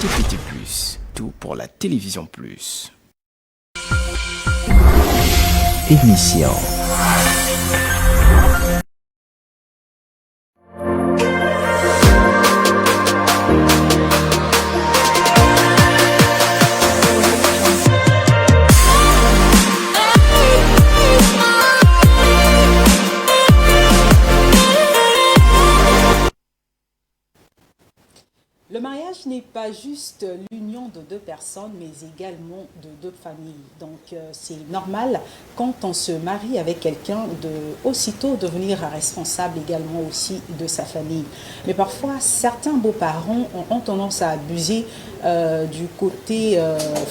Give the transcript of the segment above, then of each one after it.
TPT+, tout pour la télévision plus. Émission. Le mariage n'est pas juste l'union de deux personnes, mais également de deux familles. Donc c'est normal, quand on se marie avec quelqu'un, de aussitôt devenir responsable également aussi de sa famille. Mais parfois, certains beaux-parents ont tendance à abuser du côté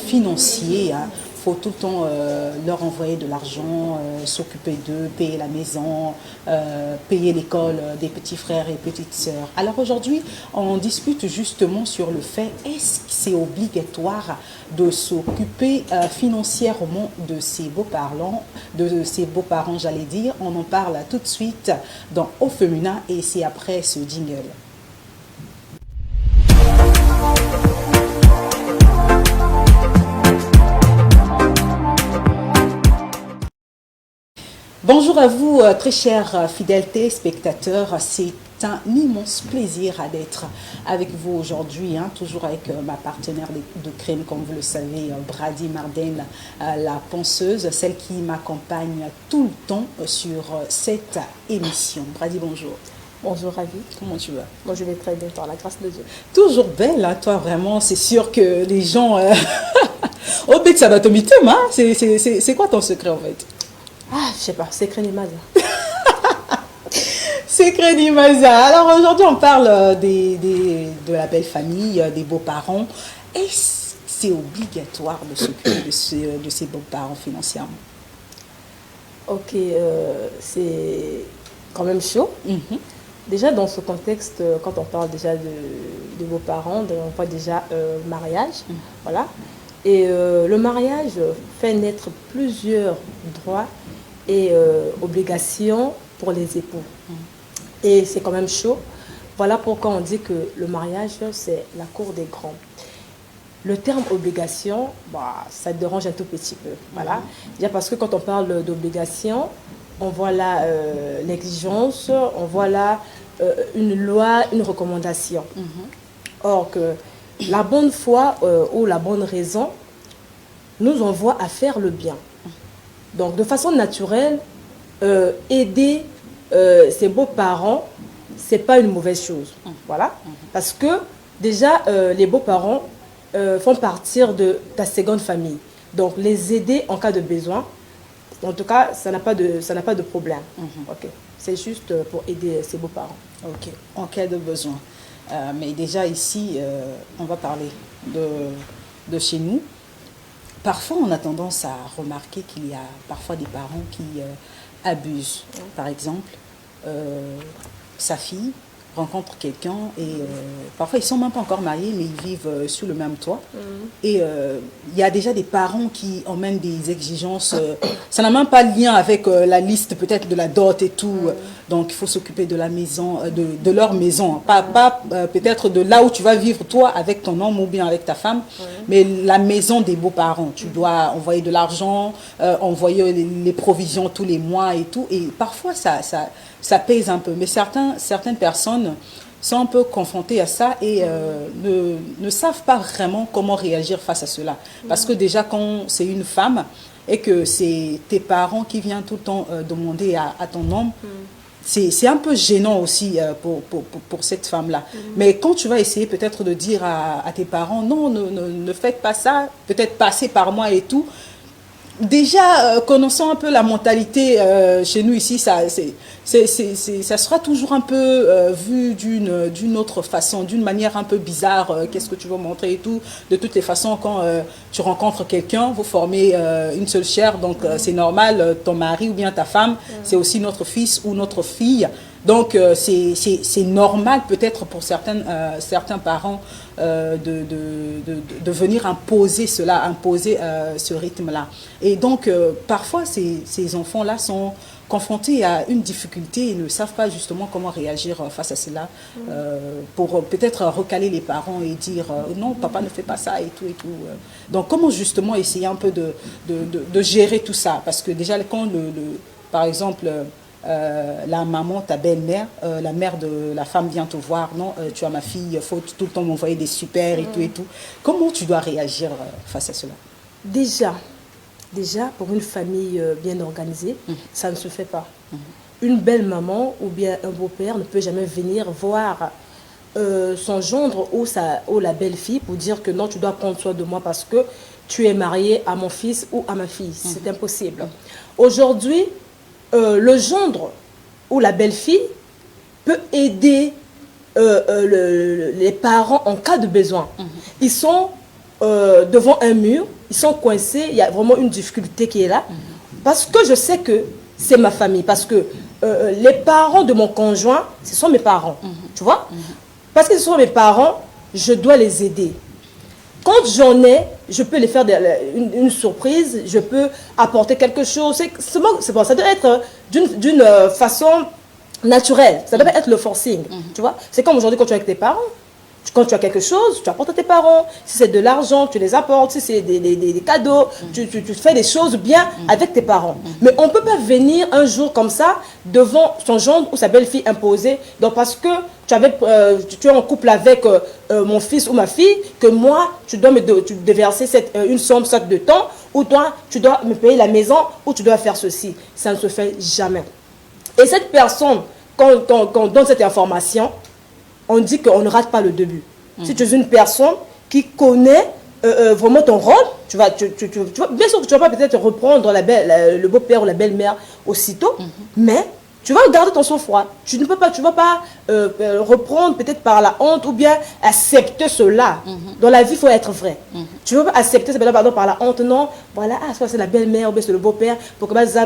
financier, hein. Faut tout le temps leur envoyer de l'argent, s'occuper d'eux, payer la maison, payer l'école des petits frères et petites sœurs. Alors aujourd'hui, on discute justement sur le fait, est-ce que c'est obligatoire de s'occuper financièrement de ses beaux-parents, j'allais dire. On en parle tout de suite dans Au Féminin et c'est après ce jingle. Bonjour à vous, très chers fidèles téléspectateurs. C'est un immense plaisir d'être avec vous aujourd'hui, hein, toujours avec ma partenaire de crème, comme vous le savez, Brady Marden, la penseuse, celle qui m'accompagne tout le temps sur cette émission. Brady, bonjour. Bonjour, Ravi. Comment tu vas? Moi, je vais très bien, par la grâce de Dieu. Toujours belle, hein, toi, vraiment. C'est sûr que les gens... Oh, mais ça va te mythe, hein? C'est quoi ton secret, en fait? Ah, je sais pas, secret d'image. Secret d'image. Alors aujourd'hui, on parle de la belle famille, des beaux-parents. Est-ce que c'est obligatoire de s'occuper de ces beaux-parents financièrement? Ok, c'est quand même chaud. Déjà, dans ce contexte, quand on parle déjà de beaux-parents, on voit déjà mariage. Voilà. Et le mariage fait naître plusieurs droits et obligations pour les époux. Et c'est quand même chaud. Voilà pourquoi on dit que le mariage, c'est la cour des grands. Le terme obligation, bah, ça dérange un tout petit peu. Voilà. Déjà parce que quand on parle d'obligation, on voit là l'exigence, on voit là une loi, une recommandation. Or que la bonne foi ou la bonne raison nous envoie à faire le bien. Donc, de façon naturelle, aider ses beaux-parents, ce n'est pas une mauvaise chose. Voilà. Parce que déjà, les beaux-parents font partir de ta seconde famille. Donc, les aider en cas de besoin, en tout cas, ça n'a pas de problème. Okay. C'est juste pour aider ses beaux-parents. Ok, en cas de besoin. Mais déjà ici, on va parler de chez nous. Parfois, on a tendance à remarquer qu'il y a parfois des parents qui abusent. Par exemple, sa fille rencontre quelqu'un et parfois ils ne sont même pas encore mariés, mais ils vivent sous le même toit. Et il y a déjà des parents qui emmènent des exigences. Ça n'a même pas lien avec la liste peut-être de la dot et tout. Donc il faut s'occuper de la maison, de leur maison. Pas peut-être de là où tu vas vivre toi avec ton homme ou bien avec ta femme, mais la maison des beaux-parents. Tu dois envoyer de l'argent, envoyer les provisions tous les mois et tout. Et parfois ça pèse un peu. Mais certaines personnes sont un peu confrontées à ça et ne savent pas vraiment comment réagir face à cela. Parce que déjà, quand c'est une femme et que c'est tes parents qui viennent tout le temps demander à ton homme, c'est un peu gênant aussi pour cette femme-là. Mais quand tu vas essayer peut-être de dire à tes parents, non, ne faites pas ça, peut-être passer par moi et tout, déjà, connaissant un peu la mentalité chez nous ici, ça sera toujours un peu vu d'une autre façon, d'une manière un peu bizarre. Qu'est-ce que tu veux montrer et tout. De toutes les façons, quand tu rencontres quelqu'un, vous formez une seule chair, donc c'est normal, ton mari ou bien ta femme, c'est aussi notre fils ou notre fille. Donc, c'est normal peut-être pour certains parents de venir imposer cela, imposer ce rythme-là. Et donc, parfois, ces enfants-là sont confrontés à une difficulté et ne savent pas justement comment réagir face à cela, pour peut-être recaler les parents et dire non, papa ne fait pas ça et tout et tout. Donc comment justement essayer un peu de gérer tout ça, parce que déjà quand par exemple la maman, ta belle-mère, la mère de la femme vient te voir, non, tu as ma fille, il faut tout le temps m'envoyer des super et tout et tout. Comment tu dois réagir face à cela? Déjà, pour une famille bien organisée, ça ne se fait pas. Une belle maman ou bien un beau-père ne peut jamais venir voir son gendre ou la belle-fille pour dire que non, tu dois prendre soin de moi parce que tu es marié à mon fils ou à ma fille. C'est impossible. Aujourd'hui, le gendre ou la belle-fille peut aider les parents en cas de besoin. Ils sont devant un mur, ils sont coincés, il y a vraiment une difficulté qui est là. Parce que je sais que c'est ma famille, parce que les parents de mon conjoint, ce sont mes parents, tu vois. Parce que ce sont mes parents, je dois les aider. Quand j'en ai, je peux les faire une surprise, je peux apporter quelque chose. C'est bon, ça doit être d'une façon naturelle, ça doit pas être le forcing, tu vois. C'est comme aujourd'hui quand tu es avec tes parents. Quand tu as quelque chose, tu apportes à tes parents. Si c'est de l'argent, tu les apportes. Si c'est des cadeaux, tu fais des choses bien avec tes parents. Mais on ne peut pas venir un jour comme ça devant son gendre ou sa belle-fille imposée. Donc parce que tu es en couple avec mon fils ou ma fille, que moi, tu dois me déverser une somme sorte de temps, ou toi, tu dois me payer la maison, ou tu dois faire ceci. Ça ne se fait jamais. Et cette personne, quand on donne cette information, on dit qu'on ne rate pas le début. Si tu es une personne qui connaît vraiment ton rôle, tu vas, bien sûr que tu ne vas pas peut-être reprendre le beau-père ou la belle-mère aussitôt, mais tu vas garder ton sang-froid. Tu ne vas pas reprendre peut-être par la honte ou bien accepter cela. Dans la vie, il faut être vrai. Tu ne vas pas accepter ça par la honte, non. Voilà, soit c'est la belle-mère ou bien c'est le beau-père, pour que c'est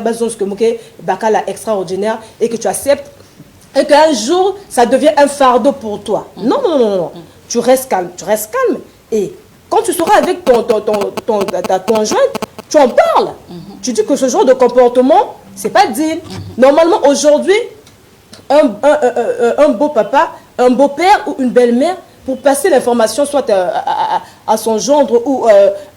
extraordinaire et que tu acceptes. Et qu'un jour, ça devient un fardeau pour toi. Non. Tu restes calme. Et quand tu seras avec ta conjointe, tu en parles. Tu dis que ce genre de comportement, c'est pas digne. Normalement, aujourd'hui, un beau papa, un beau-père ou une belle-mère, pour passer l'information soit à son gendre ou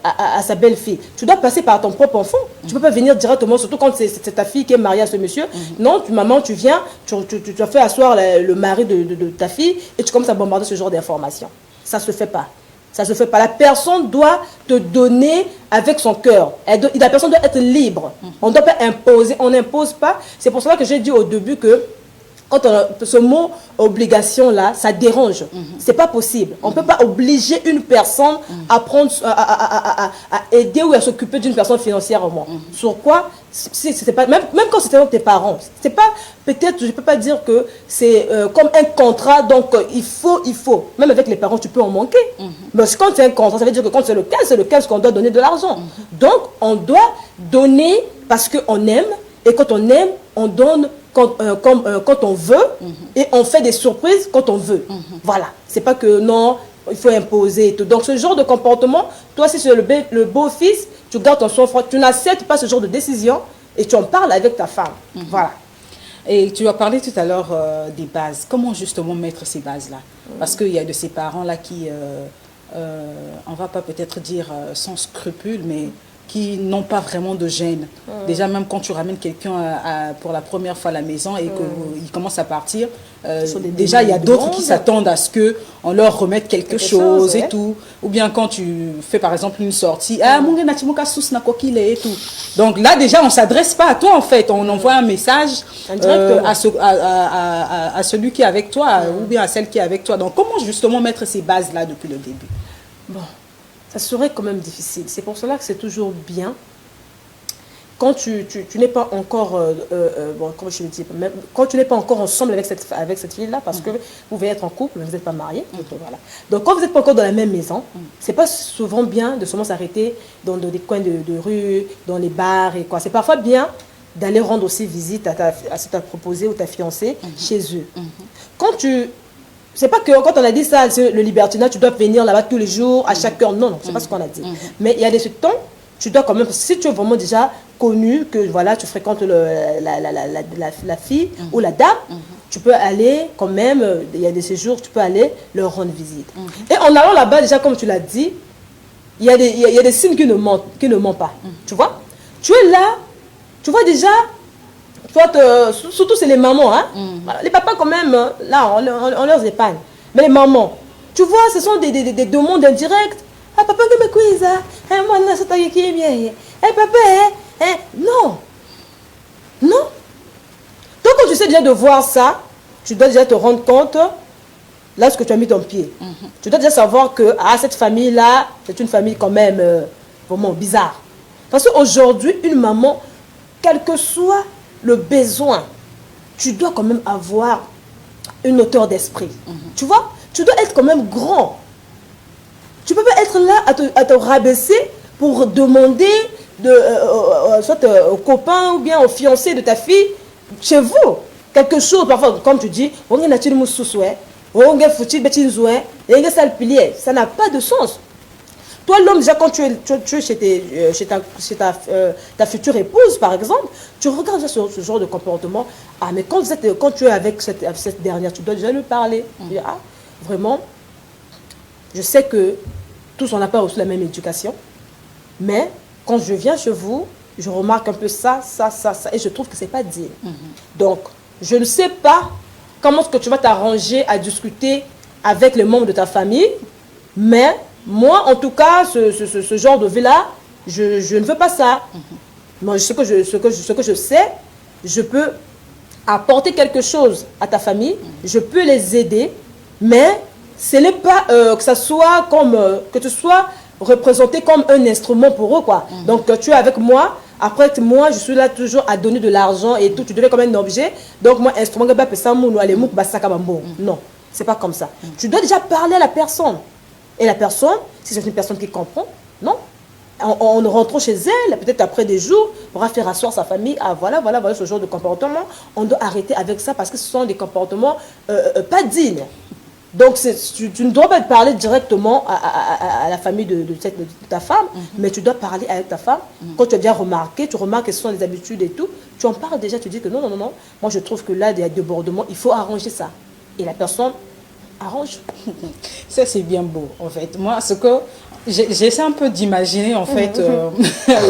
à sa belle-fille, tu dois passer par ton propre enfant. Tu ne peux pas venir directement, surtout quand c'est ta fille qui est mariée à ce monsieur. Non, maman, tu viens, tu as fait asseoir le mari de ta fille et tu commences à bombarder ce genre d'informations. Ça ne se fait pas. Ça ne se fait pas. La personne doit te donner avec son cœur. La personne doit être libre. On ne doit pas imposer. On n'impose pas. C'est pour cela que j'ai dit au début que quand ce mot obligation là, ça dérange. C'est pas possible. On peut pas obliger une personne à prendre, à aider ou à s'occuper d'une personne financièrement. Sur quoi? C'est pas même quand c'était avec tes parents. C'est pas peut-être, je peux pas dire que c'est comme un contrat. Donc il faut. Même avec les parents, tu peux en manquer. Mais quand c'est un contrat, ça veut dire que quand c'est le cas qu'on doit donner de l'argent. Donc on doit donner parce qu'on aime, et quand on aime, on donne quand on veut, et on fait des surprises quand on veut. Voilà. C'est pas que non, il faut imposer et tout. Donc ce genre de comportement, toi si c'est le beau-fils, tu gardes ton sang-froid, tu n'acceptes pas ce genre de décision et tu en parles avec ta femme. Voilà. Et tu as parlé tout à l'heure des bases. Comment justement mettre ces bases-là? Parce qu'il y a de ces parents-là qui, on va pas peut-être dire sans scrupules, mais qui n'ont pas vraiment de gêne. Déjà, même quand tu ramènes quelqu'un pour la première fois à la maison et qu'il commence à partir, déjà, il y a d'autres qui s'attendent à ce qu'on leur remette quelque chose et tout. Ou bien quand tu fais, par exemple, une sortie, « Ah, mon gars, et tout. » Donc là, déjà, on ne s'adresse pas à toi, en fait. On envoie un message à celui qui est avec toi ou bien à celle qui est avec toi. Donc, comment justement mettre ces bases-là depuis le début? Bon. Ça serait quand même difficile. C'est pour cela que c'est toujours bien quand tu n'es pas encore, bon, comment je le dis, même, quand tu n'es pas encore ensemble avec cette fille-là, parce que vous pouvez être en couple, mais vous n'êtes pas mariés. Voilà. Donc quand vous n'êtes pas encore dans la même maison, c'est pas souvent bien de seulement s'arrêter dans des coins de rue, dans les bars et quoi. C'est parfois bien d'aller rendre aussi visite à ta proposée ou ta fiancée chez eux. Quand tu... C'est pas que quand on a dit ça, le libertinat, tu dois venir là-bas tous les jours, à chaque heure. Non, c'est pas ce qu'on a dit. Mais il y a des temps, tu dois quand même, si tu es vraiment déjà connu, que voilà, tu fréquentes la fille ou la dame, tu peux aller quand même, il y a des séjours, tu peux aller leur rendre visite. Et en allant là-bas, déjà, comme tu l'as dit, il y a des signes qui ne mentent pas. Tu vois? Tu es là, tu vois déjà, surtout c'est les mamans, hein? Voilà, les papas quand même, là, on leur épargne. Mais les mamans, tu vois, ce sont des demandes indirectes. Ah, papa, que me quiz, moi, là, c'est qui est bien. Eh, papa, non. Non. Donc, quand tu sais déjà de voir ça, tu dois déjà te rendre compte, là, ce que tu as mis ton pied. Tu dois déjà savoir que, cette famille-là, c'est une famille quand même vraiment bizarre. Parce qu'aujourd'hui, une maman, quel que soit le besoin, tu dois quand même avoir une hauteur d'esprit. Tu vois? Tu dois être quand même grand. Tu ne peux pas être là à te rabaisser pour demander soit au copain ou bien au fiancé de ta fille, chez vous, quelque chose. Parfois, comme tu dis, ça n'a pas de sens. Toi, l'homme, déjà, quand tu es chez ta future épouse, par exemple, tu regardes déjà ce genre de comportement. Ah, mais quand tu es avec cette dernière, tu dois déjà lui parler. Tu dis, vraiment, je sais que tous, on n'a pas reçu la même éducation. Mais quand je viens chez vous, je remarque un peu ça. Et je trouve que ce n'est pas digne. Donc, je ne sais pas comment est-ce que tu vas t'arranger à discuter avec les membres de ta famille. Mais moi, en tout cas, ce genre de vie-là, je ne veux pas ça. Moi, ce que je sais, je peux apporter quelque chose à ta famille. Je peux les aider. Mais ce n'est pas que tu sois représenté comme un instrument pour eux, quoi. Donc, tu es avec moi. Après, moi, je suis là toujours à donner de l'argent et tout. Tu deviens comme un objet. Donc, moi, instrument, non, c'est pas comme ça. Tu dois déjà parler à la personne. Et la personne, si c'est une personne qui comprend, non. En rentrant chez elle, peut-être après des jours, on va faire asseoir sa famille. Ah, voilà ce genre de comportement. On doit arrêter avec ça parce que ce sont des comportements pas dignes. Donc, tu ne dois pas parler directement à la famille de ta femme, mais tu dois parler avec ta femme. Quand tu as bien remarqué, tu remarques que ce sont des habitudes et tout, tu en parles déjà, tu dis que non, moi je trouve que là, il y a des débordements, il faut arranger ça. Et la personne arrange. Ça, c'est bien beau, en fait. Moi, ce que j'essaie un peu d'imaginer, en fait,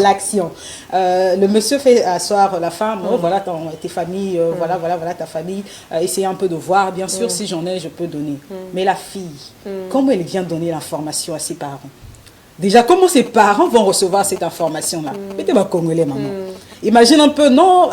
l'action. Le monsieur fait asseoir la femme, voilà tes familles, voilà ta famille. Essayez un peu de voir, bien sûr, si j'en ai, je peux donner. Mais la fille, comment elle vient donner l'information à ses parents? Déjà, comment ses parents vont recevoir cette information-là? Mettez ma congolais, maman. Imagine un peu, non,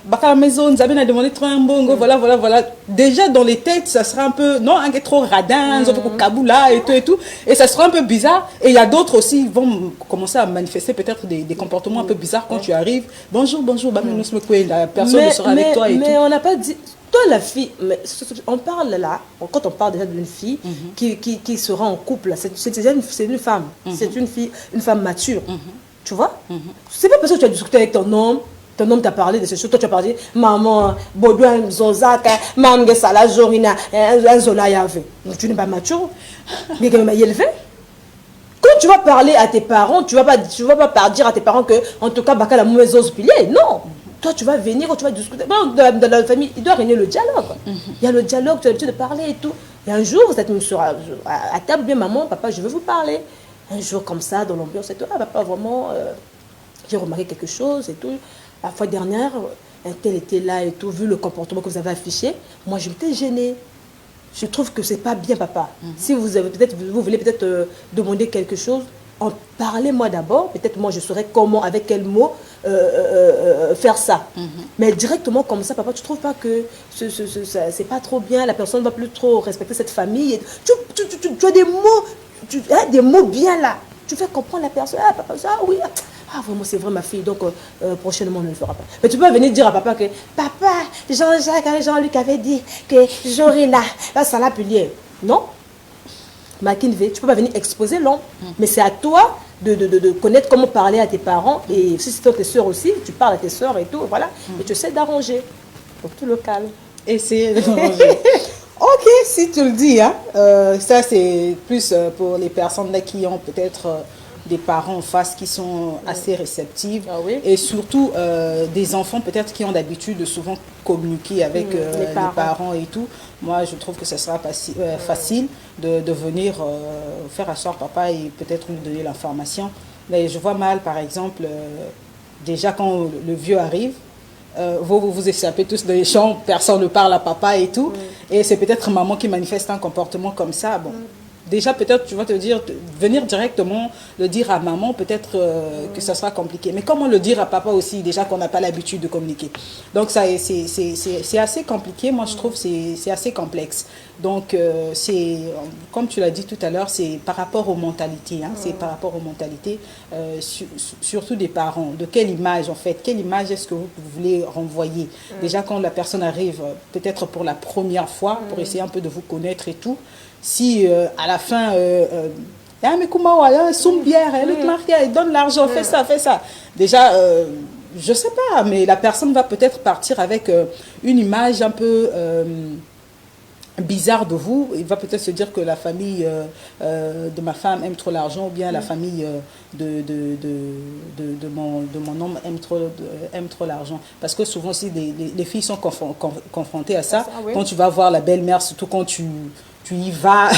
Baka la maison, nous avons demandé trop un bongo, voilà. Déjà, dans les têtes, ça sera un peu, non, un trop radin, Kaboula et tout. Et ça sera un peu bizarre. Et il y a d'autres aussi qui vont commencer à manifester peut-être des comportements un peu bizarres quand tu arrives. Bonjour, la personne sera avec toi et tout. Mais on n'a pas dit... Toi, la fille, mais on parle là, quand on parle déjà d'une fille qui sera en couple, c'est une femme, c'est une femme mature, tu vois. C'est pas parce que tu as discuté avec ton homme t'a parlé de ces choses, toi tu as parlé, maman, Baudouin, Zozaka, maman, Sala, Jorina, Zola, Yave. Tu n'es pas mature, mais quand même élevé. Quand tu vas parler à tes parents, tu vas pas dire à tes parents que, en tout cas, Baka la mauvaise ose pilier, non. Toi, tu vas venir, tu vas discuter. Dans la famille, il doit régner le dialogue. Il y a le dialogue, tu as l'habitude de parler et tout. Et un jour, vous êtes à table, bien maman, papa, je veux vous parler. Un jour comme ça, dans l'ambiance et tout, papa, vraiment, j'ai remarqué quelque chose et tout. La fois dernière, un tel était là et tout, vu le comportement que vous avez affiché, moi, je m'étais gênée. Je trouve que c'est pas bien, papa. Si vous voulez peut-être demander quelque chose, en parlez-moi d'abord. Peut-être moi, je saurais comment, avec quel mot faire ça. Mais directement comme ça, papa, tu ne trouves pas que c'est pas trop bien, la personne ne va plus trop respecter cette famille. Tu as des mots bien là. Tu fais comprendre la personne. Ah, papa, ça, oui. Ah, vraiment, c'est vrai, ma fille. Donc, prochainement, on ne le fera pas. Mais tu peux venir dire à papa que papa, Jean-Luc avait dit que Jorina, ça l'a plié. Non. Makinve, tu ne peux pas venir exposer l'homme. Mais c'est à toi de connaître comment parler à tes parents. Et si c'est tes soeurs aussi, tu parles à tes soeurs et tout. Voilà. Et tu essaies d'arranger. Donc, tout le calme. Essayer d'arranger. Ok, si tu le dis. Hein, ça, c'est plus pour les personnes là qui ont peut-être des parents en face qui sont assez réceptifs. Ah oui. Et surtout des enfants peut-être qui ont l'habitude de souvent communiquer avec les parents et tout. Moi, je trouve que ce sera facile de venir faire asseoir papa et peut-être lui donner l'information. Mais je vois mal, par exemple, déjà quand le vieux arrive, vous vous échappez tous dans les champs, personne ne parle à papa et tout. Et c'est peut-être maman qui manifeste un comportement comme ça. Bon. Déjà, peut-être, tu vas te dire, venir directement le dire à maman, peut-être que ça sera compliqué. Mais comment le dire à papa aussi, déjà qu'on n'a pas l'habitude de communiquer. Donc, c'est assez compliqué. Moi, je trouve c'est assez complexe. Donc, comme tu l'as dit tout à l'heure, c'est par rapport aux mentalités. Hein, c'est par rapport aux mentalités, surtout des parents. De quelle image, en fait, quelle image est-ce que vous voulez renvoyer? Déjà, quand la personne arrive, peut-être pour la première fois, pour essayer un peu de vous connaître et tout, si à la fin, mais comment, somme bière, donne l'argent, fais ça. Déjà, je ne sais pas, mais la personne va peut-être partir avec une image un peu bizarre de vous. Il va peut-être se dire que la famille de ma femme aime trop l'argent, ou bien la famille de mon homme aime trop l'argent. Parce que souvent aussi les filles sont confrontées à ça. Oui. Quand tu vas voir la belle-mère, surtout quand tu y vas,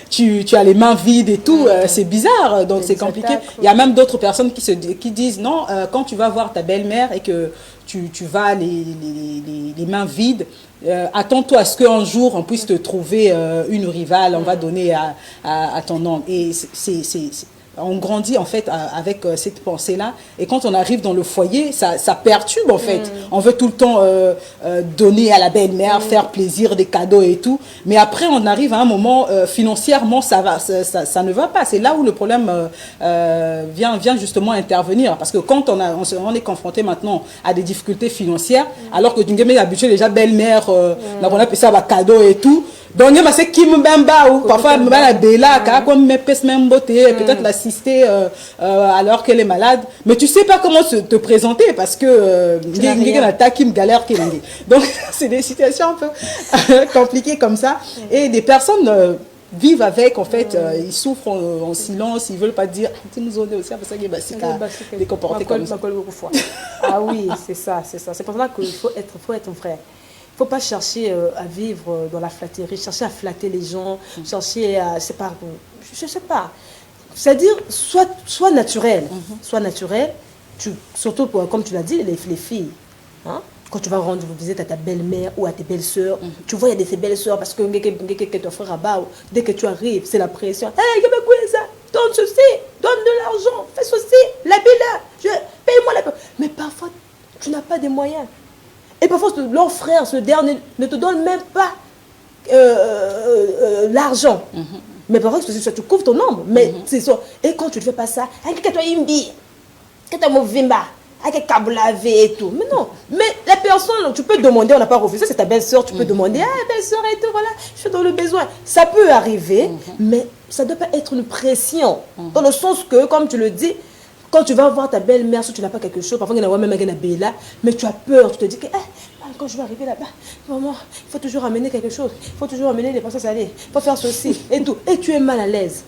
tu as les mains vides et tout, c'est bizarre, donc c'est compliqué. Il y a même d'autres personnes qui disent non, quand tu vas voir ta belle-mère et que tu vas les mains vides, attends-toi à ce qu'un jour on puisse te trouver une rivale, on va donner à ton homme. Et on grandit en fait avec cette pensée-là, et quand on arrive dans le foyer, ça perturbe en fait. On veut tout le temps donner à la belle-mère, faire plaisir, des cadeaux et tout, mais après on arrive à un moment financièrement ça ne va pas. C'est là où le problème vient justement intervenir, parce que quand on est confronté maintenant à des difficultés financières, alors que tu es habitué déjà belle-mère, on appelle ça cadeau et tout. Donc, c'est qui me bamba ou parfois me bamba bella, comme me pèse même beauté, peut-être l'assister alors qu'elle est malade. Mais tu sais pas comment te présenter parce que il y a une attaque qui me galère qui me dit. Donc, c'est des situations un peu compliquées comme ça. Et des personnes vivent avec, en fait, ils souffrent en silence, ils veulent pas dire, tu nous as aussi, parce que des comportements comme ça. Ah oui, c'est ça. C'est pour ça qu'il faut être vrai. Il ne faut pas chercher à vivre dans la flatterie, chercher à flatter les gens, chercher à... Je sais pas. C'est-à-dire, sois naturel. Sois naturel. Surtout, comme tu l'as dit, les filles. Hein? Quand tu vas rendre visite à ta belle-mère ou à tes belles-sœurs, tu vois, il y a des belles-sœurs parce que ton frère là-bas, dès que tu arrives, c'est la pression. Hey, ça, donne ceci, donne de l'argent, fais ceci, l'habit là, paye-moi la... Mais parfois, tu n'as pas de moyens. Et parfois, leur frère, ce dernier, ne te donne même pas l'argent. Mais parfois, tu couvres ton ombre. Mais c'est ça. Et quand tu ne fais pas ça, et tout. Mais non. Mais la personne, tu peux demander, on n'a pas refusé, c'est ta belle-sœur, tu peux demander, belle-sœur et tout, voilà, je suis dans le besoin. Ça peut arriver, mais ça ne doit pas être une pression. Dans le sens que, comme tu le dis, quand tu vas voir ta belle-mère, si tu n'as pas quelque chose, parfois il y a même un bella, mais tu as peur, tu te dis que quand je vais arriver là-bas, maman, il faut toujours amener quelque chose, il faut toujours amener des personnes salées, il faut faire ceci et tout. Et tu es mal à l'aise.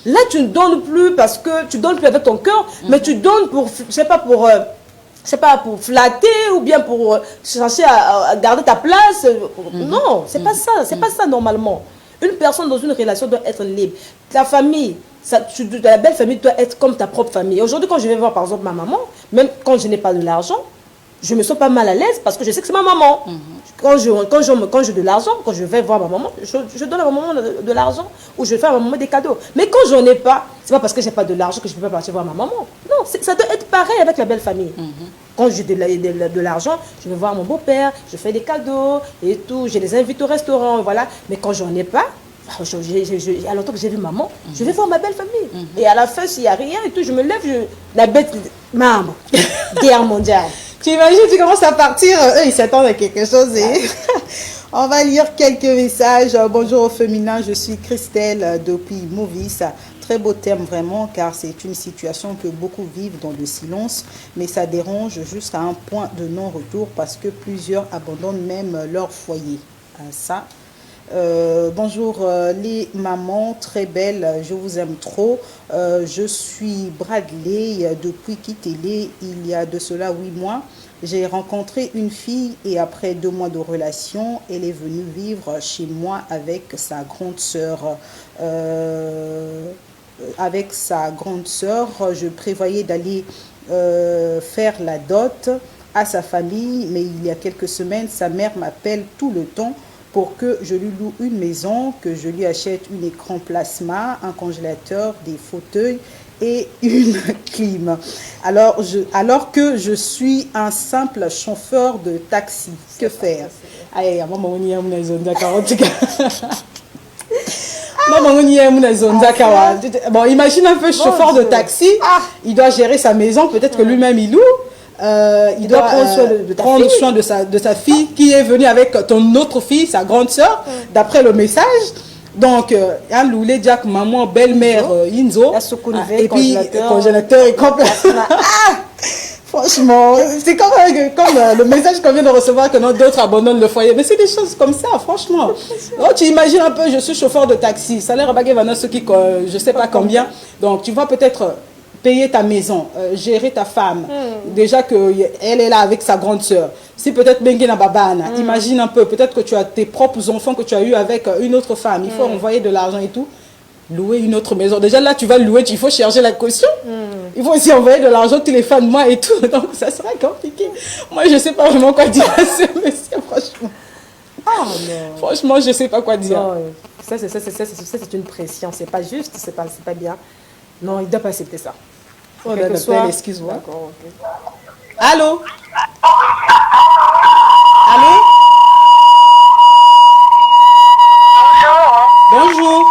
Là, tu ne donnes plus parce que tu donnes plus avec ton cœur, mais tu donnes pour, je sais pas, pour flatter ou bien pour chercher à garder ta place. Non, c'est pas ça, c'est pas ça normalement. Une personne dans une relation doit être libre. Ta famille, la belle famille doit être comme ta propre famille. Aujourd'hui, quand je vais voir par exemple ma maman, même quand je n'ai pas de l'argent, je me sens pas mal à l'aise parce que je sais que c'est ma maman. Quand j'ai de l'argent, quand je vais voir ma maman, je donne à ma maman de l'argent ou je fais à ma maman des cadeaux. Mais quand j'en ai pas, c'est pas parce que j'ai pas de l'argent que je peux pas partir voir ma maman. Non, ça doit être pareil avec la belle famille. Quand j'ai de l'argent, je vais voir mon beau-père, je fais des cadeaux et tout, je les invite au restaurant, voilà. Mais quand j'en ai pas, à longtemps que j'ai vu maman, je vais voir ma belle famille. Et à la fin, s'il n'y a rien et tout, je me lève, la bête, maman, guerre mondiale. Tu imagines, tu commences à partir, eux ils s'attendent à quelque chose. Et on va lire quelques messages. Bonjour au féminin, je suis Christelle depuis Movies. Très beau thème vraiment, car c'est une situation que beaucoup vivent dans le silence, mais ça dérange jusqu'à un point de non-retour parce que plusieurs abandonnent même leur foyer. Ça, Bonjour les mamans très belles, je vous aime trop. Je suis Bradley depuis Kitele. Il y a de cela 8 mois. J'ai rencontré une fille et après 2 mois de relation, elle est venue vivre chez moi avec sa grande sœur. Avec sa grande sœur, je prévoyais d'aller faire la dot à sa famille, mais il y a quelques semaines, sa mère m'appelle tout le temps pour que je lui loue une maison, que je lui achète un écran plasma, un congélateur, des fauteuils et une clim. Alors que je suis un simple chauffeur de taxi. Que faire? Bon, imagine un peu chauffeur de taxi, il doit gérer sa maison, peut-être que lui-même il loue. Il doit prendre soin de sa fille qui est venue avec ton autre fille, sa grande soeur, d'après le message. Donc, un loulé, Jack, maman, belle-mère, Inzo, et puis congélateur et complètement. Franchement, c'est comme le message qu'on vient de recevoir que d'autres abandonnent le foyer. Mais c'est des choses comme ça, franchement. Oh, tu imagines un peu, je suis chauffeur de taxi, salaire bagué vana ce qui, je sais pas combien. Donc, tu vas peut-être payer ta maison, gérer ta femme. Déjà qu'elle est là avec sa grande sœur. Si peut-être Benguena Babana, imagine un peu, peut-être que tu as tes propres enfants que tu as eu avec une autre femme. Il faut envoyer de l'argent et tout. Louer une autre maison. Déjà là, tu vas louer, il faut chercher la caution. Il faut aussi envoyer de l'argent tous les fins de mois et tout. Donc ça sera compliqué. Moi, je ne sais pas vraiment quoi dire à ce monsieur, franchement. Franchement, je ne sais pas quoi dire. Non, ça, c'est une pression. C'est pas juste, c'est pas bien. Non, il ne doit pas accepter ça. Oh, excuse-moi. D'accord, ok. Allô? Allô? Bonjour.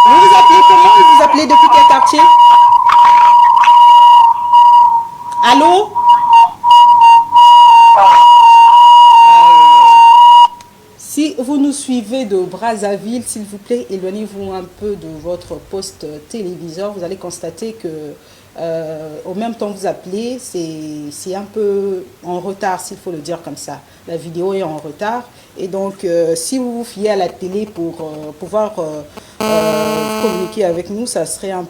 Vous vous appelez comment? Vous vous appelez depuis quel quartier? Allô? Si vous nous suivez de Brazzaville, s'il vous plaît, éloignez-vous un peu de votre poste téléviseur. Vous allez constater que au même temps que vous appelez, c'est un peu en retard, s'il faut le dire comme ça. La vidéo est en retard. Et donc, si vous vous fiez à la télé pour pouvoir communiquer avec nous, ça sera un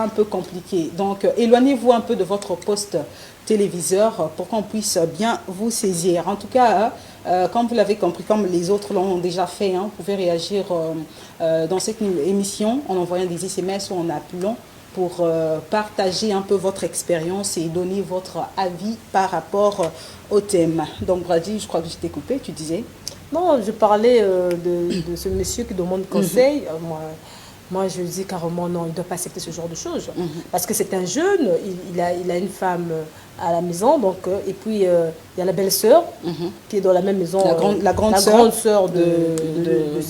peu compliqué. Donc, éloignez-vous un peu de votre poste téléviseur pour qu'on puisse bien vous saisir. En tout cas, comme vous l'avez compris, comme les autres l'ont déjà fait, vous pouvez réagir dans cette émission en envoyant des SMS ou en appelant pour partager un peu votre expérience et donner votre avis par rapport au thème. Donc, Brady, je crois que je t'ai coupé, tu disais? Non, je parlais de ce monsieur qui demande conseil. Moi, je dis carrément non, il ne doit pas accepter ce genre de choses. Parce que c'est un jeune, il a une femme à la maison, donc, et puis il y a la belle-sœur qui est dans la même maison. La grande sœur de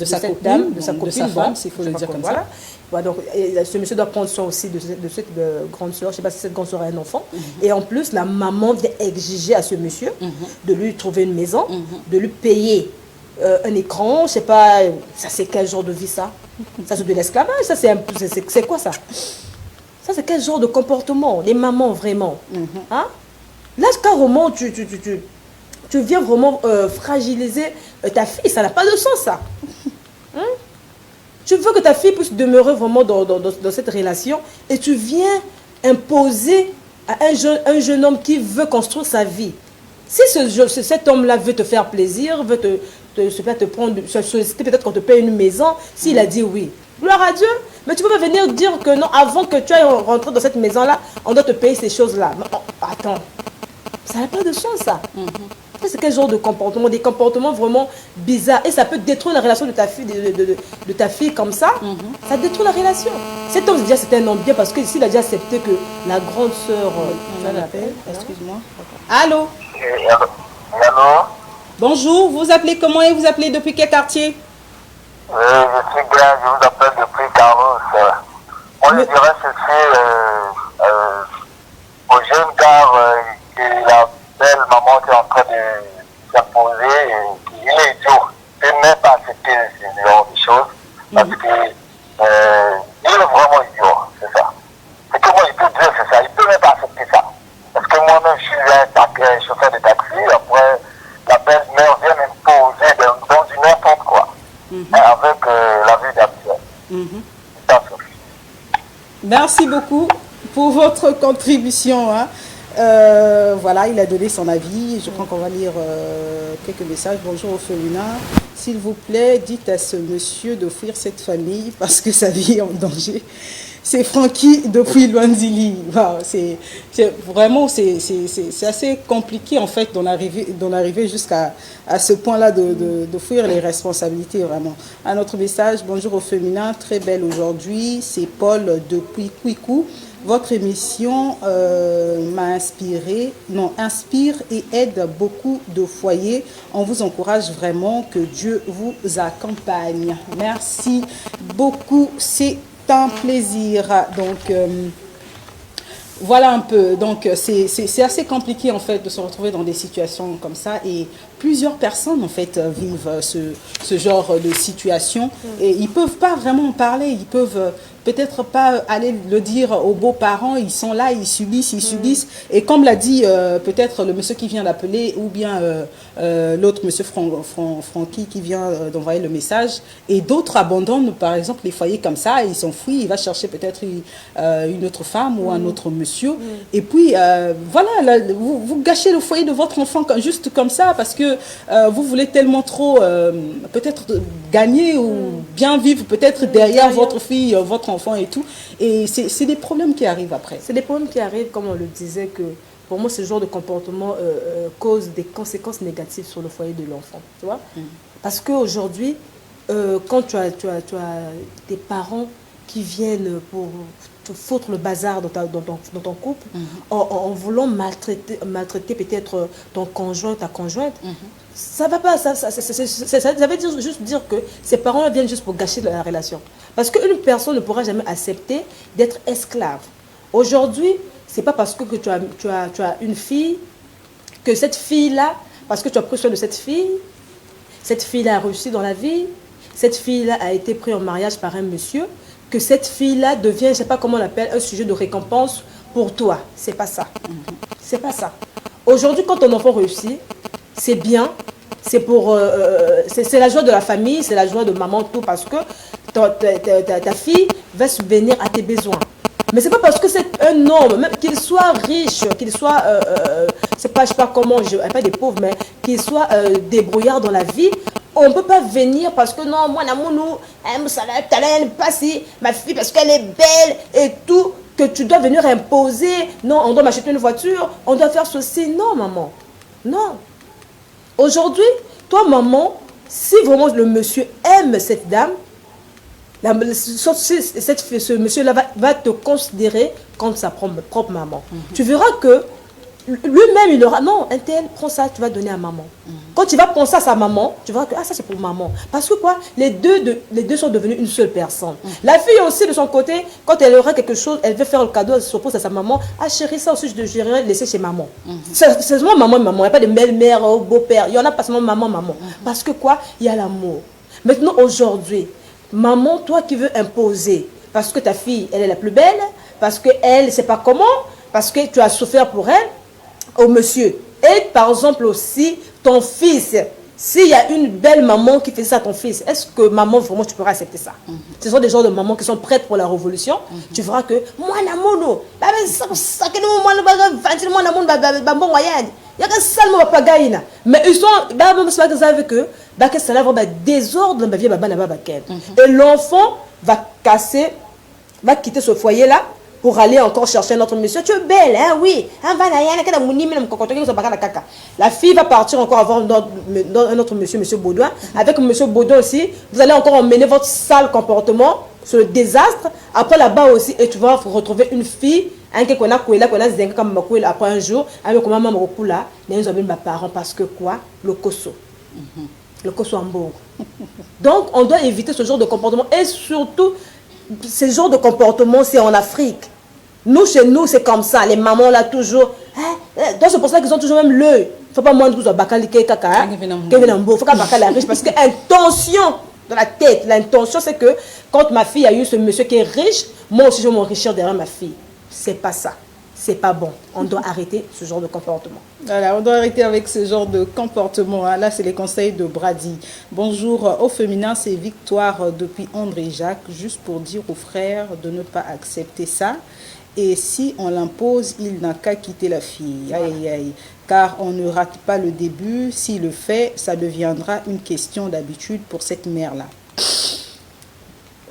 sa copine, de sa femme, s'il faut le dire comme ça. Voilà, donc, ce monsieur doit prendre soin aussi de cette grande sœur. Je ne sais pas si cette grande sœur a un enfant. Et en plus, la maman vient exiger à ce monsieur de lui trouver une maison, de lui payer un écran, je ne sais pas, ça c'est quel genre de vie ça? Ça c'est de l'esclavage, ça c'est quoi ça? Ça c'est quel genre de comportement? Les mamans vraiment. Hein? Là carrément tu viens vraiment fragiliser ta fille, ça n'a pas de sens ça. Tu veux que ta fille puisse demeurer vraiment dans cette relation et tu viens imposer à un jeune homme qui veut construire sa vie. Si cet homme-là veut te faire plaisir, veut te prendre, peut-être qu'on te paye une maison, s'il a dit oui, gloire à Dieu. Mais tu peux pas venir dire que non, avant que tu ailles rentrer dans cette maison-là, on doit te payer ces choses-là. Attends, ça n'a pas de sens ça. C'est quel genre de comportement? Des comportements vraiment bizarres. Et ça peut détruire la relation de ta fille, de ta fille comme ça. Ça détruit la relation. Cet homme, déjà, c'est un homme bien parce que s'il a déjà accepté que la grande sœur... on l'appelle, excuse-moi. Allô? Allô? Bonjour, vous appelez comment et vous appelez depuis quel quartier? Je suis bien, je vous appelle depuis Carlos. Moi, je dirais ceci aux jeunes gars que la belle maman qui est en train de s'imposer, il est idiot. Il ne peut même pas accepter ce genre de choses parce que il est vraiment idiot, c'est ça. C'est que moi, je peux dire, c'est ça. Il ne peut même pas accepter ça. Parce que moi-même, je suis un chauffeur de taxi. Après, la belle-mère vient m'imposer Tout à fait. Merci beaucoup pour votre contribution. Hein. Voilà, il a donné son avis. Je crois qu'on va lire quelques messages. Bonjour au féminin. S'il vous plaît, dites à ce monsieur d'offrir cette famille parce que sa vie est en danger. C'est Francky depuis Luanzili. Wow, c'est vraiment c'est assez compliqué en fait d'en arriver jusqu'à ce point-là d'offrir les responsabilités vraiment. Un autre message. Bonjour au féminin, très belle aujourd'hui. C'est Paul depuis Kwiku. Votre émission inspire et aide beaucoup de foyers. On vous encourage vraiment, que Dieu vous accompagne. Merci beaucoup, c'est un plaisir. Donc, voilà un peu. Donc, c'est assez compliqué en fait de se retrouver dans des situations comme ça. Et plusieurs personnes en fait vivent ce genre de situation. Et ils ne peuvent pas vraiment en parler. Ils peuvent peut-être pas aller le dire aux beaux-parents. Ils sont là, ils subissent. Et comme l'a dit peut-être le monsieur qui vient d'appeler ou bien l'autre monsieur Francky qui vient d'envoyer le message. Et d'autres abandonnent par exemple les foyers comme ça. Ils s'enfuient. Il va chercher peut-être une autre femme ou un autre monsieur. Et puis voilà, là, vous gâchez le foyer de votre enfant juste comme ça parce que vous voulez tellement trop peut-être gagner ou bien vivre peut-être derrière votre fille, votre enfant et tout. Et c'est des problèmes qui arrivent après. C'est des problèmes qui arrivent, comme on le disait, que pour moi, ce genre de comportement cause des conséquences négatives sur le foyer de l'enfant. Tu vois? Parce qu'aujourd'hui, quand tu as des parents qui viennent pour te foutre le bazar dans ton couple, en voulant maltraiter peut-être ton conjoint, ta conjointe, ça va pas, ça veut juste dire que ces parents viennent juste pour gâcher la relation. Parce qu'une personne ne pourra jamais accepter d'être esclave. Aujourd'hui, c'est pas parce que tu as une fille, que cette fille-là, parce que tu as pris soin de cette fille-là a réussi dans la vie, cette fille-là a été prise en mariage par un monsieur, que cette fille-là devient, je ne sais pas comment on l'appelle, un sujet de récompense pour toi. C'est pas ça. C'est pas ça. Aujourd'hui, quand ton enfant réussit, c'est bien, c'est la joie de la famille, c'est la joie de maman, tout, parce que ta fille va subvenir à tes besoins. Mais c'est pas parce que c'est un homme, même qu'il soit riche, qu'il soit, je sais pas comment, pas des pauvres, mais qu'il soit débrouillard dans la vie, on ne peut pas venir parce que non, moi, pas si ma fille, parce qu'elle est belle et tout, que tu dois venir imposer. Non, on doit m'acheter une voiture, on doit faire ceci. Non, maman. Non. Aujourd'hui, toi, maman, si vraiment le monsieur aime cette dame, ce monsieur-là va te considérer comme sa propre maman. Tu verras que lui-même, il aura, non, un tel, prends ça, tu vas donner à maman. Quand tu vas penser à sa maman, tu verras que ça c'est pour maman. Parce que quoi, les deux sont devenus une seule personne. La fille aussi, de son côté, quand elle aura quelque chose, elle veut faire le cadeau, elle s'oppose à sa maman. Ah chérie, ça aussi, je vais laisser chez maman. C'est seulement maman et maman, il n'y a pas de belle-mère, beau-père. Il y en a pas seulement maman. Parce que quoi, il y a l'amour. Maintenant, aujourd'hui, maman, toi qui veux imposer, parce que ta fille, elle est la plus belle, parce qu'elle ne sait pas comment, parce que tu as souffert pour elle, au monsieur. Et par exemple aussi, ton fils, s'il y a une belle maman qui fait ça à ton fils, est-ce que maman, vraiment, tu pourras accepter ça? Ce sont des genres de mamans qui sont prêtes pour la révolution. Tu verras que, moi, namono, mais ils sont, ça va désordre dans et l'enfant va quitter ce foyer-là pour aller encore chercher un autre monsieur. Tu es belle, hein, oui. La fille va partir encore avoir un autre monsieur, monsieur Baudouin. Avec monsieur Baudouin aussi, vous allez encore emmener votre sale comportement sur le désastre. Après là-bas aussi, et tu vas retrouver une fille, après un jour, avec maman parents parce que quoi? Le koso. Le koso en beau. Donc, on doit éviter ce genre de comportement. Et surtout, ce genre de comportement, c'est en Afrique. Nous, chez nous, c'est comme ça. Les mamans, là, toujours. Donc, c'est pour ça qu'ils ont toujours même l'œil. Il ne faut pas moins de vous bakali kaka. Il faut pas bakali riche. Parce que intention dans la tête, l'intention, c'est que quand ma fille a eu ce monsieur qui est riche, moi aussi, je vais m'enrichir derrière ma fille. C'est pas ça. c'est pas bon. On doit arrêter ce genre de comportement. Voilà, on doit arrêter avec ce genre de comportement. Hein. Là, c'est les conseils de Brady. Bonjour, au féminin, c'est Victoire depuis André Jacques, juste pour dire aux frères de ne pas accepter ça. Et si on l'impose, il n'a qu'à quitter la fille. Aïe, aïe, aïe. Car on ne rate pas le début. S'il le fait, ça deviendra une question d'habitude pour cette mère-là.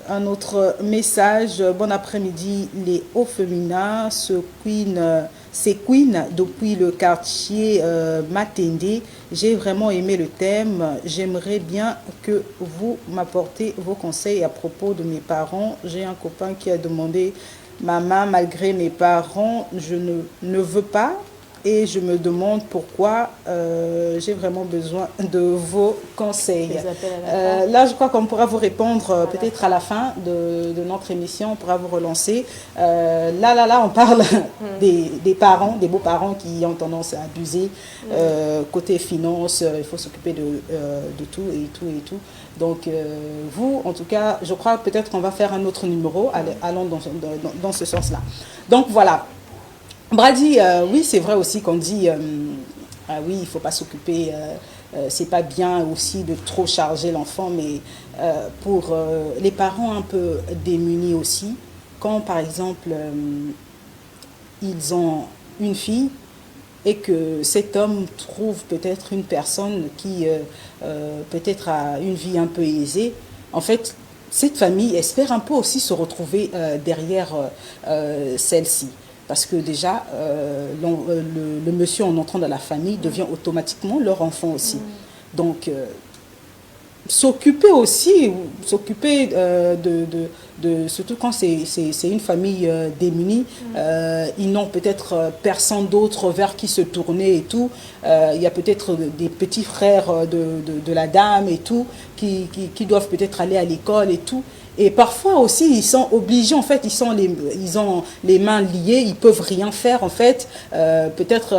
Un autre message. Bon après-midi, les hauts féminins. C'est Queen depuis le quartier Matende. J'ai vraiment aimé le thème. J'aimerais bien que vous m'apportez vos conseils à propos de mes parents. J'ai un copain qui a demandé: maman, malgré mes parents, je ne veux pas. Et je me demande pourquoi. J'ai vraiment besoin de vos conseils. Là, je crois qu'on pourra vous répondre peut-être à la fin de notre émission. On pourra vous relancer. Là, on parle des parents, des beaux-parents qui ont tendance à abuser. Côté finance, il faut s'occuper de tout et tout et tout. Donc, vous, en tout cas, je crois peut-être qu'on va faire un autre numéro. Allons dans ce sens-là. Donc, voilà. Brady, oui, c'est vrai aussi qu'on dit, oui, il ne faut pas s'occuper, c'est pas bien aussi de trop charger l'enfant, mais pour les parents un peu démunis aussi, quand par exemple, ils ont une fille et que cet homme trouve peut-être une personne qui peut-être a une vie un peu aisée, en fait, cette famille espère un peu aussi se retrouver derrière celle-ci. Parce que déjà, le monsieur en entrant dans la famille devient automatiquement leur enfant aussi. Donc, s'occuper aussi, surtout quand c'est une famille démunie, ils n'ont peut-être personne d'autre vers qui se tourner et tout. Il y a peut-être des petits frères de la dame et tout, qui doivent peut-être aller à l'école et tout. Et parfois aussi, ils sont obligés, en fait, ils ont les mains liées, ils peuvent rien faire, en fait. Peut-être,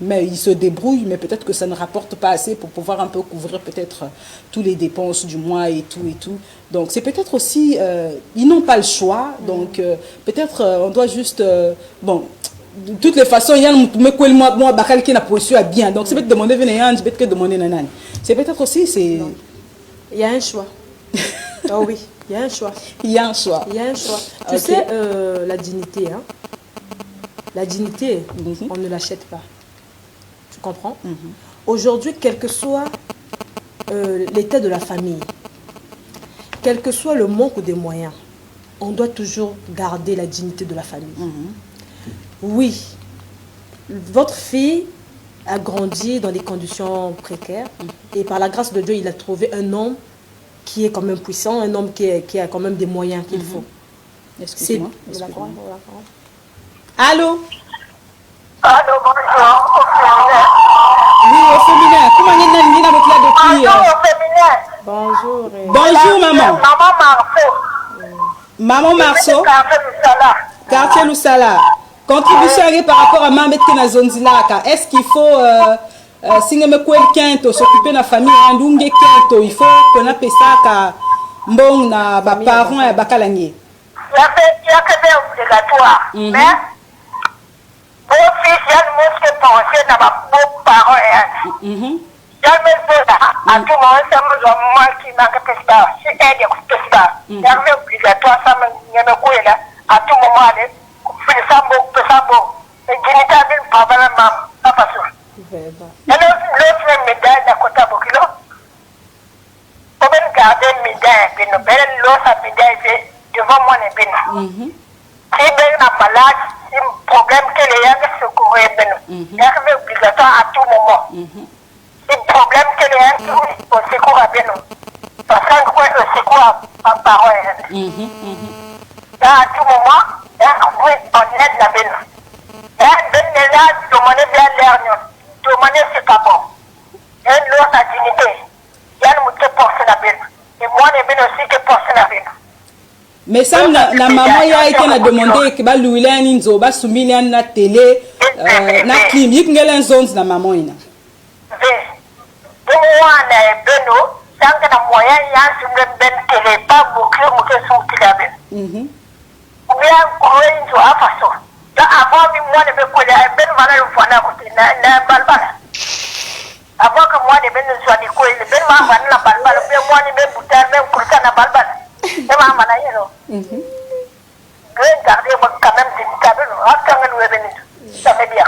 mais ils se débrouillent, mais peut-être que ça ne rapporte pas assez pour pouvoir un peu couvrir peut-être tous les dépenses du mois et tout et tout. Donc, c'est peut-être aussi, ils n'ont pas le choix, donc peut-être on doit juste, bon, de toutes les façons, il y a moi bakal qui n'a pas reçu à bien. Donc, c'est peut-être demander venir, c'est peut-être demander nanan. C'est peut-être aussi, c'est... Il y a un choix. Oh oui, il y a un choix. Il y a un choix. Il y a un choix. Tu sais, la dignité, hein? La dignité, on ne l'achète pas. Tu comprends? Aujourd'hui, quel que soit l'état de la famille, quel que soit le manque des moyens, on doit toujours garder la dignité de la famille. Oui, votre fille a grandi dans des conditions précaires et par la grâce de Dieu, il a trouvé un homme qui est quand même puissant, un homme qui a quand même des moyens qu'il faut. Excuse-moi. Allô? Allô, bonjour. Oui, au féminin. Comment on est là depuis Bonjour. Bonjour, maman. Maman Marceau. Maman Marceau. Quartier Lusala. Contribution par rapport à Mamet Kenazonzilaka. Est-ce qu'il faut, si on quelqu'un s'occuper de la famille, il faut qu'on appelle ça bon na parents et bakalangé. Il y a que des obligatoires. Mais mon fils, il y a le monde qui pense à ma parents. Il y a le monde à tout le monde, ça me doit qui m'a fait ça. Si elle est ça, il y a un obligatoire, ça me là à tout moment. Et l'autre médaille d'à côté de Bokilo. On va garder une médaille, une belle l'autre médaille devant moi. Si ben a malade, si problème que les gens se couvrent, il y a obligatoire à tout moment. Si problème que les gens se secours à bien, parce que le secours à parole. À tout moment, on aide la benne. Et là, demander bien l'air, demander c'est pas bon. Et l'autre a dignité. Il y a le qui porte la benne. Et moi, les bennes aussi qui portent la benne. Mais ça, la maman y a été demandé que Louis Ninzo, Soumilian, na télé, na clinique, n'a pas zone la maman. Oui. Pour moi, on a un beno, sans que la moyen, il y a une benne télé, pas beaucoup, mais que son qui la benne. Ou bien, on a une façon. avant moi de me coller à ben voilà le foie na balbala avant que moi de ben soit du coller ben ma voilà la balbala ben moi de ben boutar ben kurta na balbala et ma mana yero garder quand même c'est tableau ça fait bien.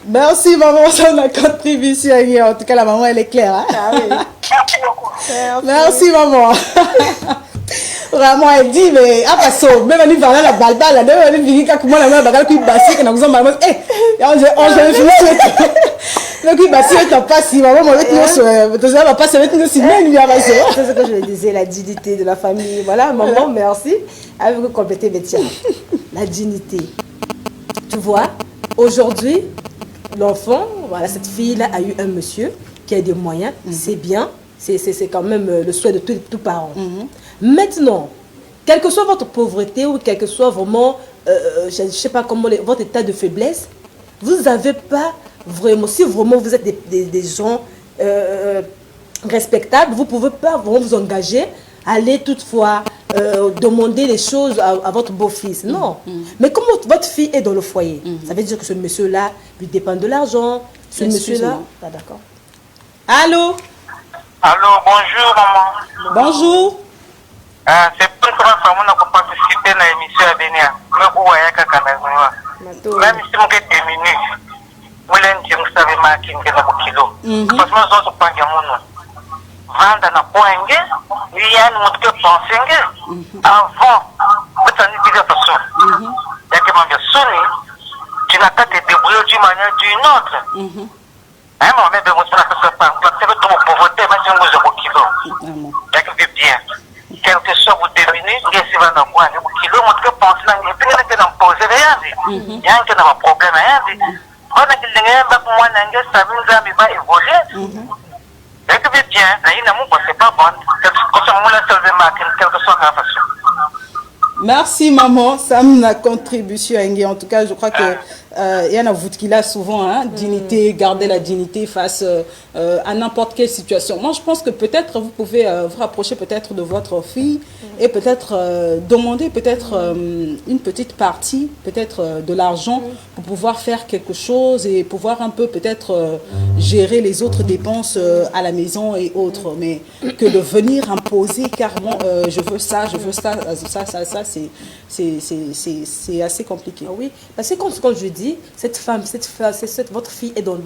Merci maman, ça la contribution. En tout cas, la maman, elle est claire. Hein? Ah oui. Merci beaucoup. Merci maman. Vraiment, elle dit, mais ah, parce que même elle va la balba, là, même elle dit que moi, la maman, elle qui bassi, que nous avons maman, eh, on je fini le qui bassi, t'as pas si maman, moi, avec nous, tu vas pas se mettre nous si même il y a passé. C'est ce que je disais, la dignité de la famille. Voilà, maman, merci. Avec vous compléter, Bétia. La dignité. Tu vois, aujourd'hui, l'enfant, voilà, cette fille-là a eu un monsieur qui a des moyens, c'est bien, c'est quand même le souhait de tous parents. Maintenant, quelle que soit votre pauvreté ou quel que soit vraiment, je ne sais pas comment, votre état de faiblesse, vous n'avez pas vraiment, si vraiment vous êtes des gens respectables, vous ne pouvez pas vraiment vous engager à aller toutefois demander les choses à votre beau-fils. Non. Mais comme votre fille est dans le foyer, ça veut dire que ce monsieur-là lui dépend de l'argent. Ce monsieur-là... Ah, d'accord. Allô? Allô, bonjour maman. Bonjour. C'est pour ça que je participer à l'émission à Bénia. Mais où est-ce que même si je suis 2 minutes, je ne sais pas si je suis kilo. Parce que je suis pas vendre na poenge il y a une autre pensée avant vous avez dit de façon il y a que mon sonné tu n'as pas te débrouiller d'une manière ou d'une autre hein moi même moi ça pas parce que tout pauvreté mais c'est un gros kilo il y a que bien quelque chose vous terminez il y a si va dans quoi le kilo votre pensée là il peut que dans poser rien il y a que dans problème rien on a que les gens bah moi n'engage ça nous va évoluer. Bien, c'est pas bon. Merci maman, ça m'a contribution. En tout cas, je crois que il y en a vous qui l'a souvent, hein, dignité, garder la dignité face à n'importe quelle situation. Moi, je pense que peut-être vous pouvez vous rapprocher peut-être de votre fille et peut-être demander peut-être une petite partie, peut-être de l'argent pour pouvoir faire quelque chose et pouvoir un peu peut-être gérer les autres dépenses à la maison et autres. Mais que de venir imposer carrément, je veux ça, ça, c'est assez compliqué. Ah oui, parce que quand je dis, votre fille est dans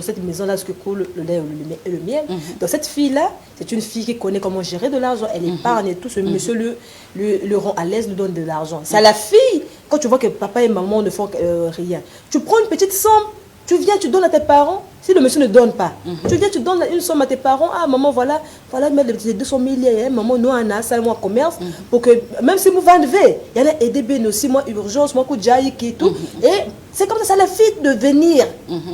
cette maison-là, ce que coule le lait et le miel. Donc cette fille-là, c'est une fille qui connaît comment gérer de l'argent. Elle épargne et tout. Ce monsieur le rend à l'aise, lui donne de l'argent. C'est à la fille, quand tu vois que papa et maman ne font rien, tu prends une petite somme, tu viens, tu donnes à tes parents. Si le monsieur ne donne pas, tu viens, tu donnes une somme à tes parents. Ah, maman, voilà, mettre les 200 000, maman, nous, on a ça, moi, commerce, pour que, même si vous vendez, il y en a aidé bien aussi, moi, urgence, moi, coup de tout. Et c'est comme ça, c'est la fille de venir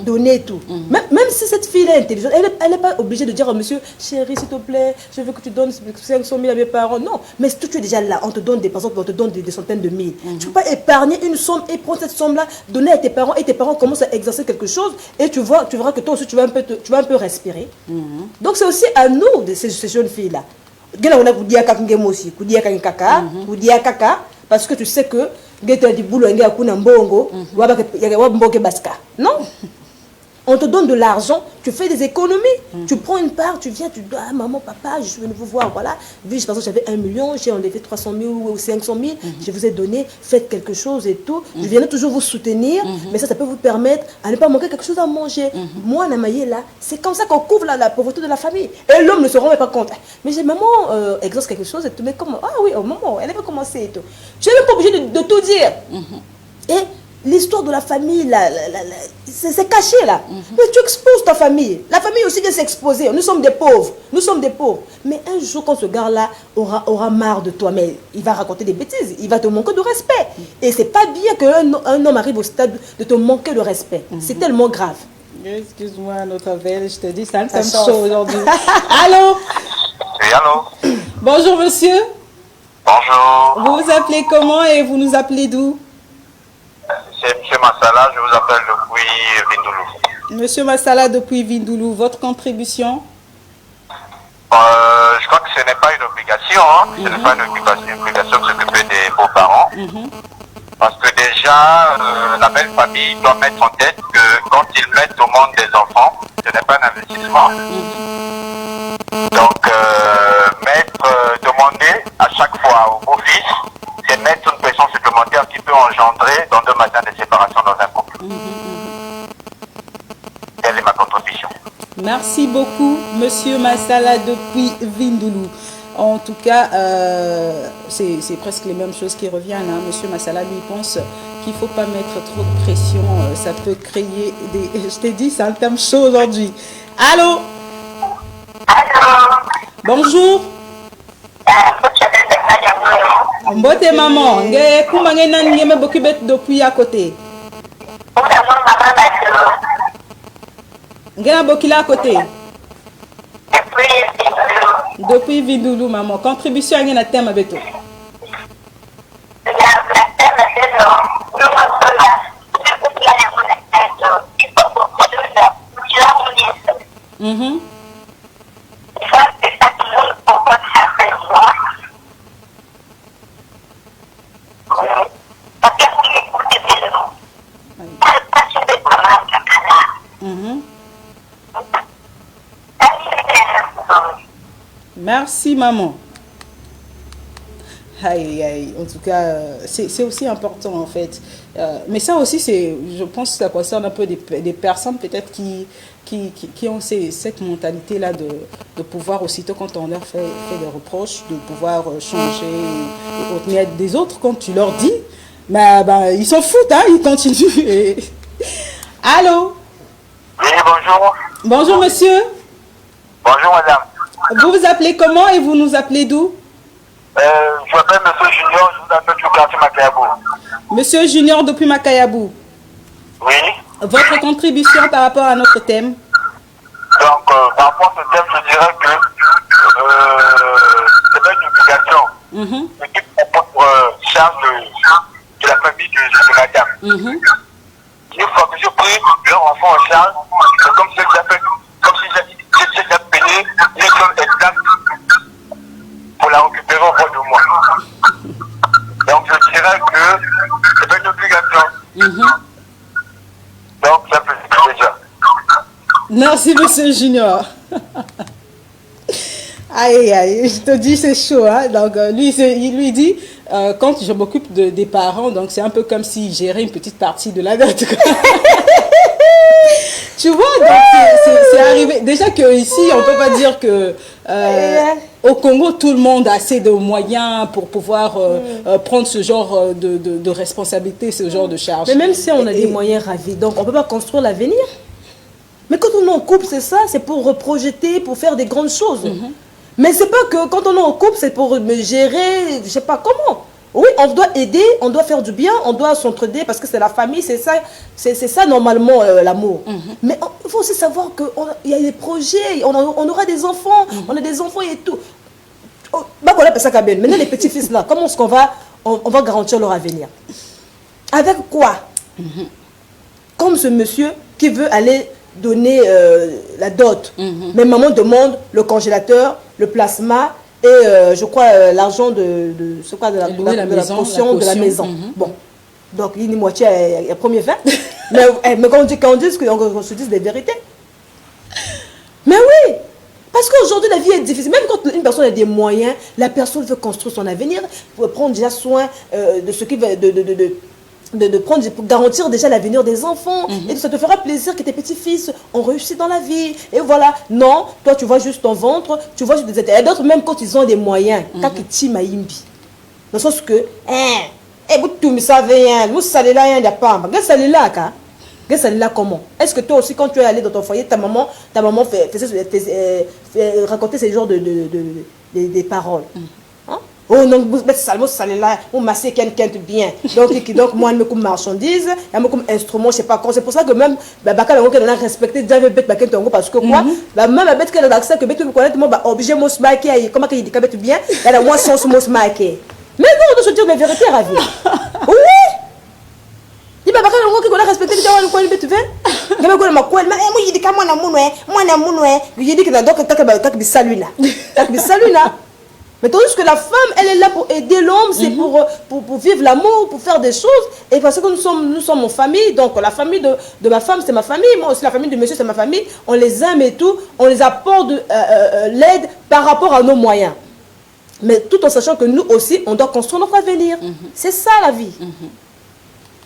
donner tout. Même si cette fille est intelligente, elle n'est pas obligée de dire au monsieur, chérie, s'il te plaît, je veux que tu donnes 500 000 à mes parents. Non, mais si tu es déjà là, on te donne par exemple, on te donne des centaines de mille. Tu ne peux pas épargner une somme et prendre cette somme-là, donner à tes parents, et tes parents commencent à exercer quelque chose, et tu verras que toi aussi, tu vas un peu respirer. Donc, c'est aussi à nous, de ces jeunes filles-là. Parce que tu sais que non. On te donne de l'argent, tu fais des économies, tu prends une part, tu viens, tu dis, ah maman, papa, je suis venu vous voir, voilà. Vu par exemple, j'avais 1 million, j'ai enlevé 300 000 ou 500 000, je vous ai donné, faites quelque chose et tout. Je viens toujours vous soutenir, mais ça peut vous permettre à ne pas manquer quelque chose à manger. Moi, Namaye, là, c'est comme ça qu'on couvre la pauvreté de la famille. Et l'homme ne se rend même pas compte. Mais j'ai maman exauce quelque chose et tout, mais comment? Ah oui, oh maman, elle avait commencé et tout. Tu n'es même pas obligé de tout dire. Et l'histoire de la famille, c'est caché là. Mais tu exposes ta famille. La famille aussi vient s'exposer. Nous sommes des pauvres. Mais un jour, quand ce gars-là aura marre de toi, mais il va raconter des bêtises. Il va te manquer de respect. Et c'est pas bien qu'un homme arrive au stade de te manquer de respect. C'est tellement grave. Excuse-moi, notre belle, je te dis, ça me chaud aujourd'hui. Allô? Oui, allô? Bonjour, monsieur. Bonjour. Vous vous appelez comment et vous nous appelez d'où? C'est M. Massala, je vous appelle depuis Vindoulou. Monsieur Massala, depuis Vindoulou, votre contribution? Je crois que ce n'est pas une obligation, Ce n'est pas une obligation de s'occuper des beaux-parents. Parce que déjà, la belle famille doit mettre en tête que quand ils mettent au monde des enfants, ce n'est pas un investissement. Donc, demander à chaque fois au beau-fils, c'est mettre une pression supplémentaire qui peut engendrer dans 2 matins de séparation dans un couple. Telle est ma contribution. Merci beaucoup, Monsieur Massala depuis Vindoulou. En tout cas, c'est presque les mêmes choses qui reviennent. Hein. Monsieur Massala, lui, pense qu'il ne faut pas mettre trop de pression. Ça peut créer des... Je t'ai dit, c'est un terme chaud aujourd'hui. Allô? Allô? Bonjour. Mbote maman, nge kumba nge nan nge me bokubet depuis à côté. Nge na bokila à côté. Depuis Vindoulou maman, contribution nge na thème avec toi. Merci maman. Aïe, aïe. En tout cas, c'est aussi important en fait. Mais ça aussi, je pense que ça concerne un peu des personnes peut-être qui ont cette mentalité-là de pouvoir, aussitôt quand on leur fait des reproches, de pouvoir changer mais des autres quand tu leur dis, bah, ils s'en foutent, hein, ils continuent. Allô? Oui, bonjour. Bonjour monsieur. Bonjour madame. Vous vous appelez comment et vous nous appelez d'où? Je m'appelle Monsieur Junior, je vous appelle du quartier Makayabou. Monsieur Junior depuis Makayabou. Oui. Votre contribution par rapport à notre thème? Donc, par rapport à ce thème, je dirais que c'est pas une obligation. C'est qui prend charge de la famille de madame. Une fois que je pris leur enfant en charge, c'est comme si j'ai déjà payé les sommes exactes pour la récupérer au bout de moi. Donc je dirais que c'est pas une obligation. Donc ça peut être déjà. Merci monsieur Junior. Aïe, aïe, je te dis c'est chaud. Hein? Donc il lui dit, quand je m'occupe des parents, donc c'est un peu comme si gérait une petite partie de la dette. Tu vois, donc c'est arrivé. Déjà qu'ici, on ne peut pas dire que au Congo, tout le monde a assez de moyens pour pouvoir prendre ce genre de responsabilité, ce genre de charge. Mais même si on a des moyens ravis, donc on ne peut pas construire l'avenir. Mais quand on est en couple, c'est ça, c'est pour reprojeter, pour faire des grandes choses. Mais c'est pas que quand on est en couple, c'est pour me gérer, je ne sais pas comment. Oui, on doit aider, on doit faire du bien, on doit s'entraider parce que c'est la famille, c'est ça normalement l'amour. Mais il faut aussi savoir qu'il y a des projets, on aura des enfants, on a des enfants et tout. Bah voilà, ça quand même. Maintenant les petits-fils là, comment est-ce qu'on va, on va garantir leur avenir? Avec quoi? Comme ce monsieur qui veut aller donner la dot. Mais maman demande le congélateur, le plasma, et je crois l'argent de la caution de la maison. Bon, donc il y a une moitié à premier fin. mais quand on dit qu'on se dise des vérités. Mais oui, parce qu'aujourd'hui la vie est difficile. Même quand une personne a des moyens, la personne veut construire son avenir, pour prendre déjà soin de ce qui va de prendre pour garantir déjà l'avenir des enfants. Et ça te fera plaisir que tes petits-fils ont réussi dans la vie. Et voilà. Non, toi tu vois juste ton ventre, tu vois juste des états. Et d'autres même quand ils ont des moyens, quand ils t'iment à imbi. Dans le sens que, vous savez, vous savez là, il n'y a pas. Qu'est-ce que ça là comment? Est-ce que toi aussi quand tu es allé dans ton foyer, ta maman raconter ces genres des paroles? Oh non, vous allez là, vous massez quelqu'un de bien. Donc moi, je me comme marchandise, je me comme instrument, je sais pas quoi. C'est pour ça que même, on a respecté déjà le bête parce que quoi, même la bête qui a l'accès que bête me connaît, moi, obligé mon smaquer, comment qu'il dit bête bien, elle a moi sans mon smaquer. Mais non, on doit se dire la vérité, ravi. Oui! Il va pas qu'on a respecté déjà le coin de bête, tu veux? Je me connais ma coin, mais moi, il dit qu'à moi, il dit que donc, salut là. Mais tandis que la femme, elle est là pour aider l'homme, c'est pour vivre l'amour, pour faire des choses. Et parce que nous sommes en famille, donc la famille de ma femme, c'est ma famille. Moi aussi, la famille de monsieur, c'est ma famille. On les aime et tout. On les apporte l'aide par rapport à nos moyens. Mais tout en sachant que nous aussi, on doit construire notre avenir. C'est ça la vie.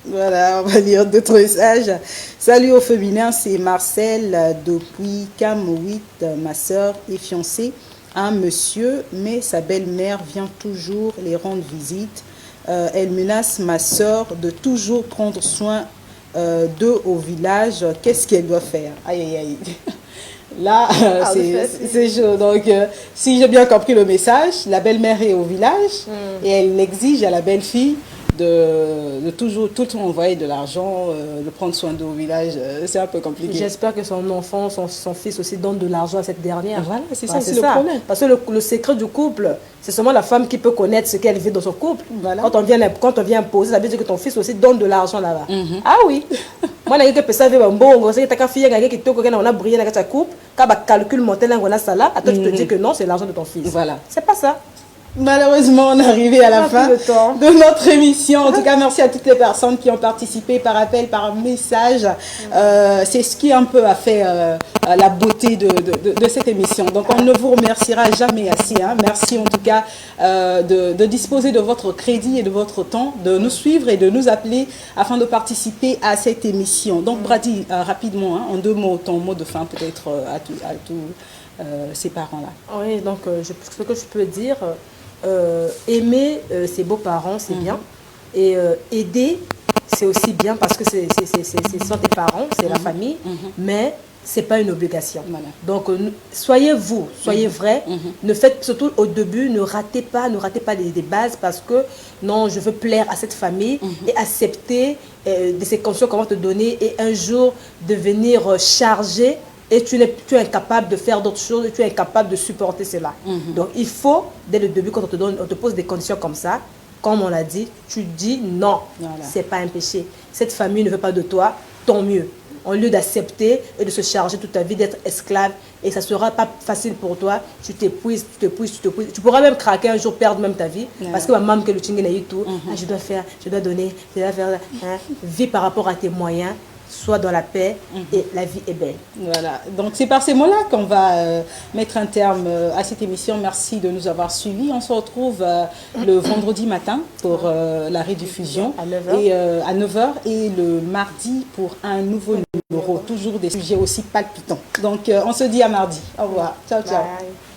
Voilà, on va lire d'autres messages. Salut au féminin, c'est Marcel depuis Cam 8. Ma soeur est fiancée à un monsieur, mais sa belle-mère vient toujours les rendre visite. Elle menace ma soeur de toujours prendre soin d'eux au village. Qu'est-ce qu'elle doit faire? Aïe, aïe, aïe. Là, c'est chaud. Donc, si j'ai bien compris le message, la belle-mère est au village et elle exige à la belle-fille de toujours tout le temps envoyer de l'argent, de prendre soin d'eux au village. C'est un peu compliqué. J'espère que son enfant, son fils aussi donne de l'argent à cette dernière. Voilà, c'est ça, c'est le problème. Parce que le secret du couple, c'est seulement la femme qui peut connaître ce qu'elle vit dans son couple. Voilà. Quand on vient imposer, ça veut dire que ton fils aussi donne de l'argent là-bas. Ah oui. Moi, je peux savoir que bon, c'est ta fille qui on a brillé dans ta coupe, quand on calcule monter là, on a ça là, toi tu te dis que non, c'est l'argent de ton fils. Voilà. C'est pas ça. Malheureusement, on est arrivé à la fin de notre émission. En tout cas, merci à toutes les personnes qui ont participé par appel, par message. C'est ce qui un peu a fait la beauté de cette émission. Donc, on ne vous remerciera jamais assez. Hein. Merci en tout cas de disposer de votre crédit et de votre temps, de nous suivre et de nous appeler afin de participer à cette émission. Donc, Brady, rapidement, hein, en 2 mots, ton mot de fin peut-être à tous ces parents-là. Oui, donc ce que je peux dire... aimer ses beaux-parents, c'est bien. Et aider, c'est aussi bien parce que ce sont tes parents, c'est la famille, mais ce n'est pas une obligation. Voilà. Donc, soyez vous, soyez vrai. Ne faites, surtout au début, ne ratez pas des bases parce que non, je veux plaire à cette famille et accepter des conditions qu'on va te donner et un jour devenir chargé. Et tu es incapable de faire d'autres choses, tu es incapable de supporter cela. Donc, il faut, dès le début, quand on te pose des conditions comme ça, comme on l'a dit, tu dis non, c'est pas un péché. Cette famille ne veut pas de toi, tant mieux. Au lieu d'accepter et de se charger toute ta vie d'être esclave, et ça ne sera pas facile pour toi, tu t'épuises. Tu pourras même craquer un jour, perdre même ta vie, parce que ma maman, que le tchingé n'a eu tout, je dois faire, je dois donner, je dois faire, vis par rapport à tes moyens. Sois dans la paix et la vie est belle. Voilà, donc c'est par ces mots-là qu'on va mettre un terme à cette émission. Merci de nous avoir suivis. On se retrouve le vendredi matin pour la rediffusion à 9h. Et, à 9h et le mardi pour un nouveau numéro. Toujours des sujets aussi palpitants. Donc on se dit à mardi. Au revoir. Ciao, ciao. Bye.